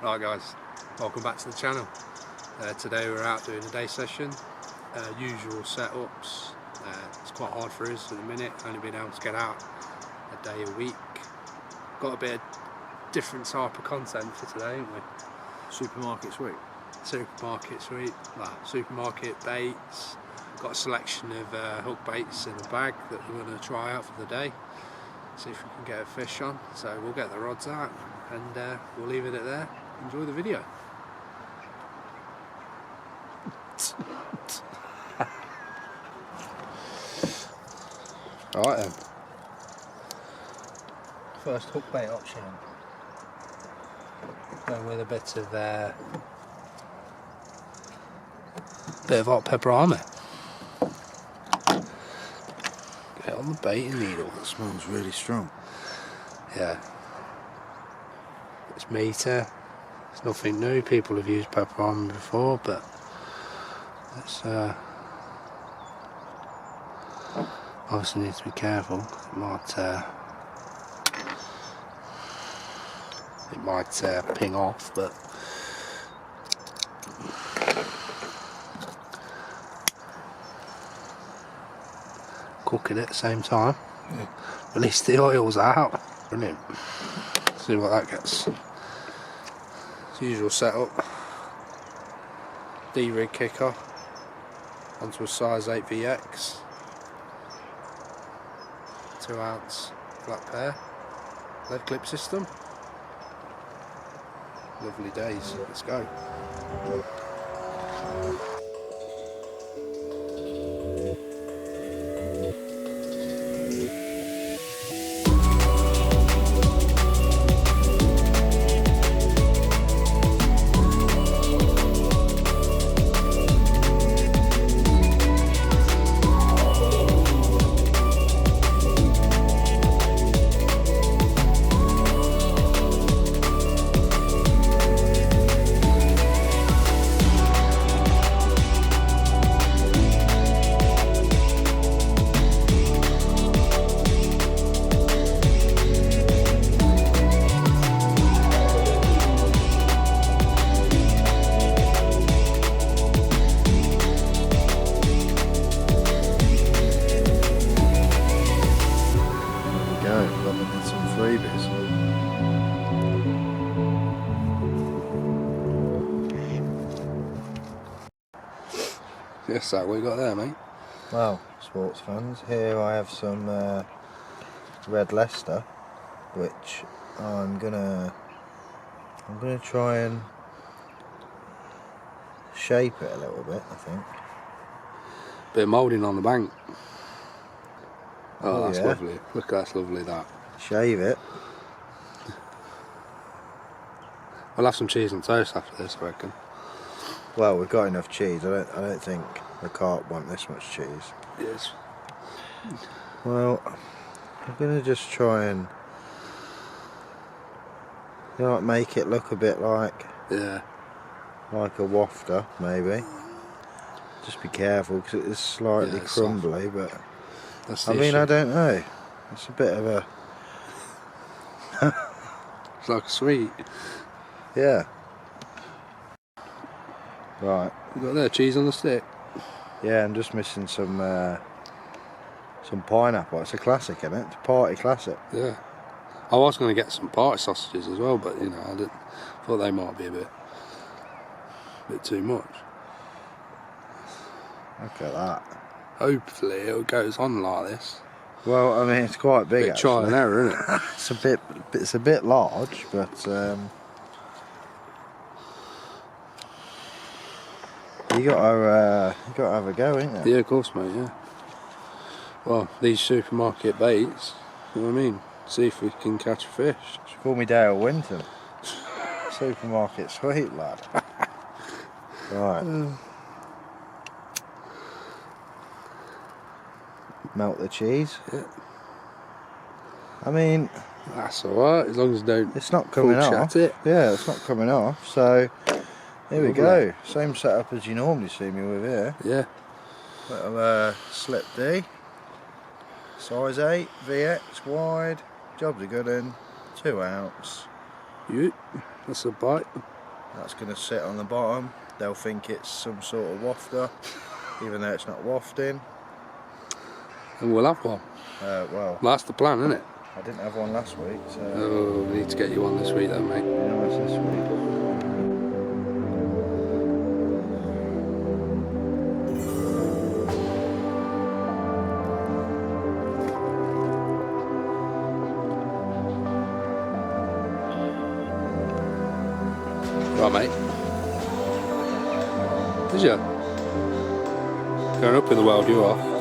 Right guys, welcome back to the channel. Today we're out doing a day session, usual setups. It's quite hard for us at the minute, only being able to get out a day a week. Got a bit of different type of content for today, haven't we? Supermarket sweep. Supermarket sweep, supermarket baits. Got a selection of hook baits in a bag that we're going to try out for the day. See if we can get a fish on. So we'll get the rods out and we'll leave it at there. Enjoy the video. Alright then. First hook bait option. Going with a bit of hot pepper armour. Get on the baiting needle. That smells really strong. Yeah. It's meter. It's nothing new. People have used pepper armour before, but it's obviously need to be careful. It might ping off, but cooking at the same time. Yeah. Release the oils out. Brilliant. See what that gets. As usual setup. D-rig kicker onto a size 8 VX. 2 ounce flat pair. Lead clip system. Lovely days. Let's go. Yes, that we got there, mate. Well, sports fans, here I have some red Leicester, which I'm gonna try and shape it a little bit. I think. Bit of moulding on the bank. Oh, that's yeah. Lovely. Look, that's lovely. That. Shave it. We'll have some cheese and toast after this, I reckon. Well, we've got enough cheese. I don't think the carp want this much cheese. Yes. Well, I'm gonna just try and make it look a bit like a wafter, maybe. Just be careful because it is slightly crumbly, but that's I mean, I don't know. It's a bit of a it's like a sweet. Yeah. Right. You got there cheese on the stick. Yeah, I'm just missing some pineapple. It's a classic, isn't it? It's a party classic. Yeah. I was going to get some party sausages as well, but you know, I thought they might be a bit too much. Look at that. Hopefully it goes on like this. Well, I mean, it's quite big. Bit trial and error, isn't it? It's a bit large, but you got to have a go, ain't you? Yeah, of course, mate. Yeah. Well, these supermarket baits, you know what I mean? See if we can catch a fish. Should call me Dale Winton. Supermarket sweet lad. Right. Melt the cheese. Yeah. I mean, that's alright, as long as it's not coming off. Yeah, it's not coming off. So here we go. Same setup as you normally see me with here. Yeah. Little slip D. Size 8, VX wide. Job's a good one. 2 ounce. That's a bite. That's going to sit on the bottom. They'll think it's some sort of wafter, even though it's not wafting. And we'll have one. Well, That's the plan, isn't it? I didn't have one last week, so... Oh, we need to get you one this week then, mate. Yeah, it's this week. Right, mate. Did you? Going up in the world, you are.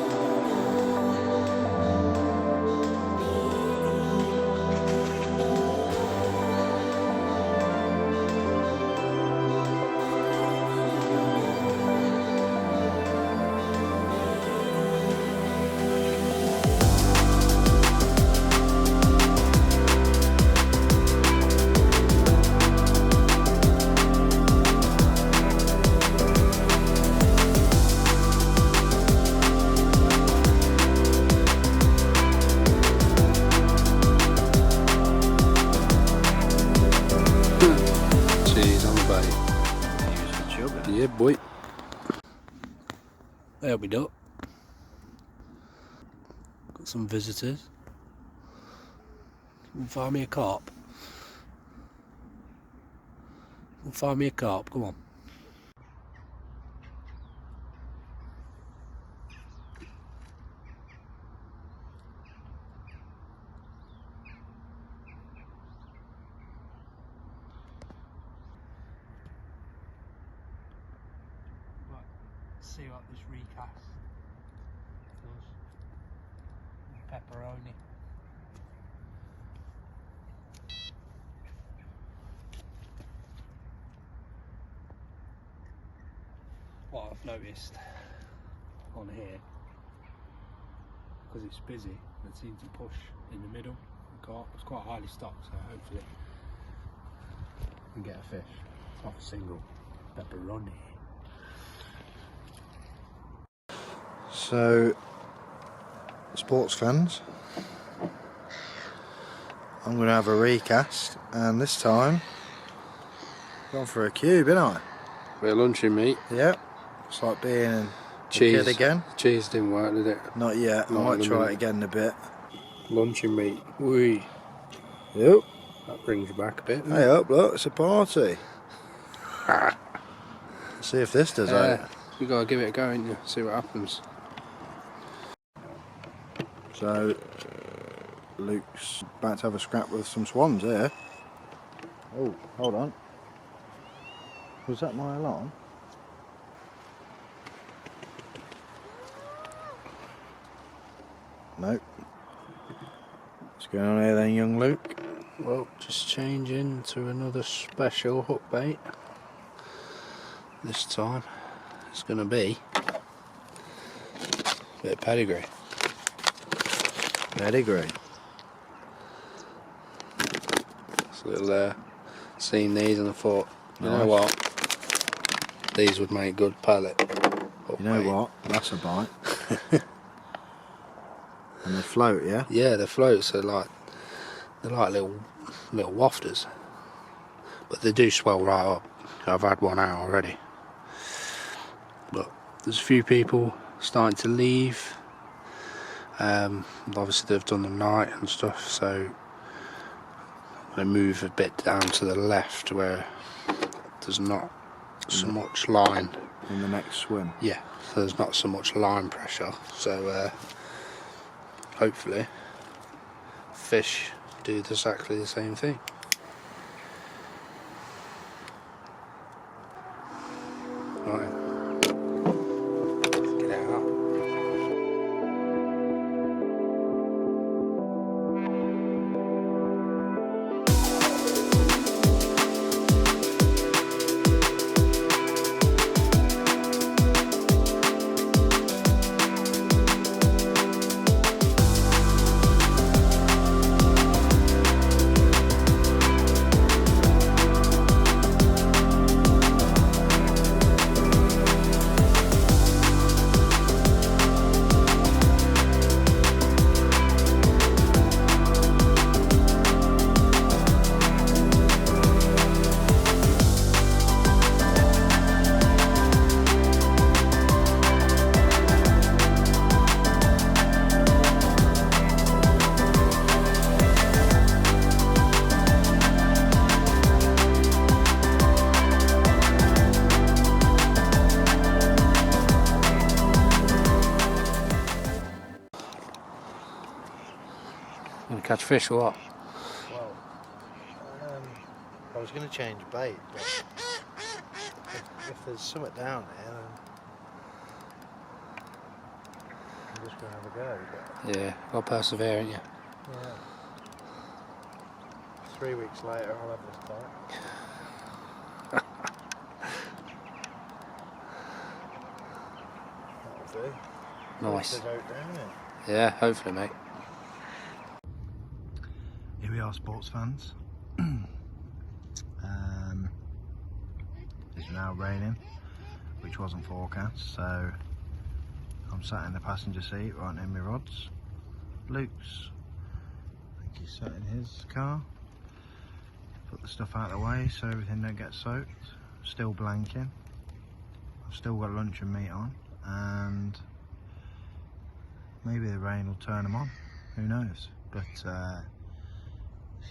Yeah, boy. There we go. Got some visitors. Come and find me a carp. Come and find me a carp, come on. See what this recast does. Pepperoni. What I've noticed on here, because it's busy, they seem to push in the middle. It's quite highly stocked, so hopefully we can get a fish off a single pepperoni. So, sports fans, I'm going to have a recast, and this time, gone for a cube, ain't I? Bit of luncheon meat. Yep, it's like being a kid again. Cheese didn't work, did it? Not yet, I might try it again in a bit. Luncheon meat. Whee. Yep. That brings you back a bit. Hey up, look, it's a party. See if this does it. You gotta give it a go, ain't you? See what happens. So, Luke's about to have a scrap with some swans here. Oh, hold on. Was that my alarm? Nope. What's going on here then, young Luke? Well, just changing to another special hook bait. This time it's going to be a bit of pedigree. Pedigree. So little seen these and I thought, you know what, these would make good pellet. You know what? That's a bite. And they float, yeah? Yeah, they float. So they're like little wafters, but they do swell right up. I've had one out already. But there's a few people starting to leave. Obviously they've done the night and stuff, so I'm going to move a bit down to the left where there's not so much line. In the next swim? Yeah, so there's not so much line pressure, so hopefully fish do exactly the same thing. Right. Get it out. catch fish or what? Well, I was going to change bait, but if there's something down here, then I'm just going to have a go. But Yeah, got to persevere, ain't you? yeah. 3 weeks later, I'll have this bite. That'll do. Nice. There's a boat down here. Yeah, hopefully, mate. Here we are, sports fans. It's now raining, which wasn't forecast, so I'm sat in the passenger seat right in my rods. Luke's, I think he's sat in his car. Put the stuff out of the way so everything don't get soaked. Still blanking. I've still got lunch and meat on, and maybe the rain will turn them on. Who knows? But a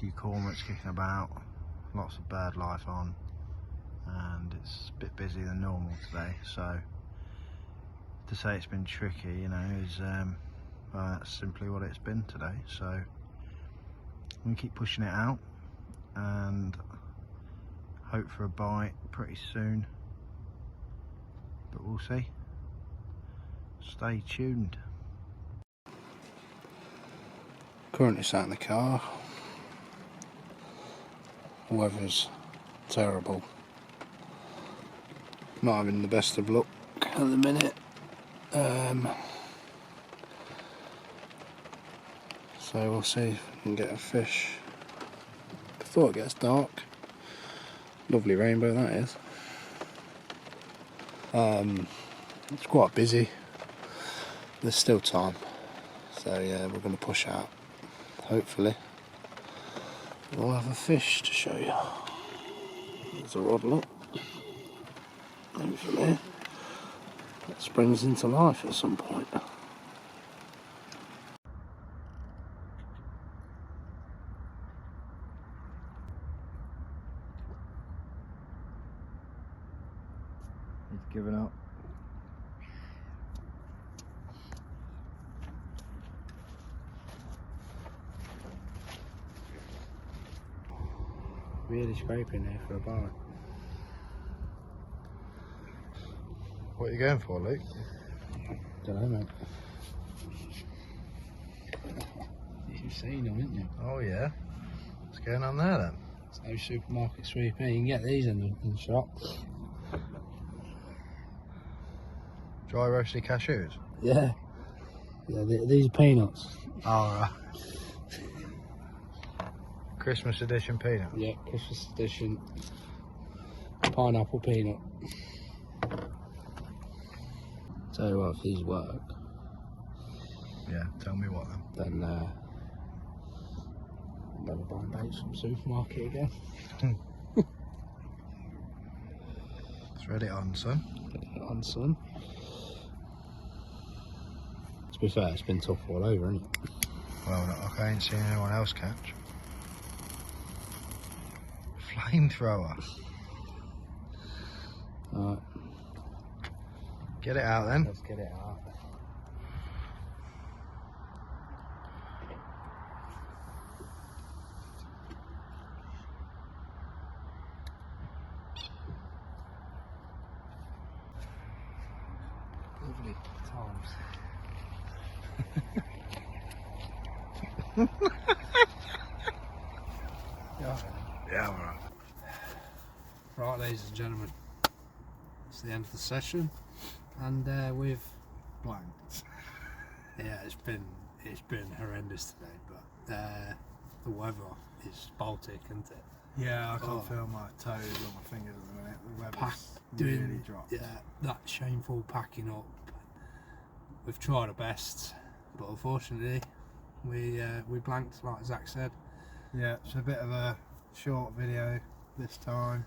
few cormorants kicking about, lots of bird life on, and it's a bit busier than normal today. So to say it's been tricky, you know, is well, that's simply what it's been today. So I'm gonna keep pushing it out and hope for a bite pretty soon, but we'll see. Stay tuned. Currently sat in the car. The weather's terrible. Not having the best of luck at the minute. So we'll see if we can get a fish before it gets dark. Lovely rainbow that is. It's quite busy. There's still time. So yeah, we're going to push out. Hopefully we'll have a fish to show you. There's a rod, look. Hopefully that springs into life at some point. He's given up. Really scraping there for a bite. What are you going for, Luke? Don't know, mate. You've seen them, haven't you? Oh yeah. What's going on there then? It's no supermarket sweeper. You can get these in the shop. Dry roasted cashews? Yeah. Yeah, these are peanuts. Oh, right. Christmas edition peanut. Yeah, Christmas edition pineapple peanut. Tell you what, if these work, Yeah, tell me what then. then I'm never buying baits from the supermarket again. Thread it on, son. Get it on, son. To be fair, it's been tough all over, hasn't it? Well, I ain't seen anyone else catch. Flamethrower. Alright, Get it out then. let's get it out. Lovely times. Yeah. Yeah, alright. Right, ladies and gentlemen, it's the end of the session, and we've blanked. Yeah, it's been horrendous today, but the weather is Baltic, isn't it? Yeah, I can't Oh. feel my toes or my fingers at the minute. The weather's Pack really doing dropped. yeah, that shameful packing up. We've tried our best, but unfortunately, we blanked, like Zach said. Yeah, it's a bit of a short video this time.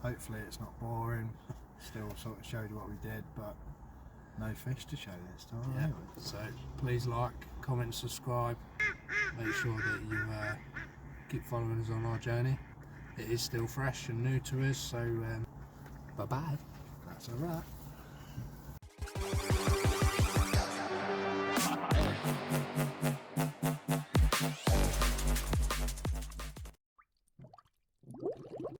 Hopefully it's not boring. Still sort of showed you what we did, but no fish to show this time. Yeah. Anyway. So please like, comment, subscribe. Make sure that you keep following us on our journey. It is still fresh and new to us, so bye bye. That's a wrap.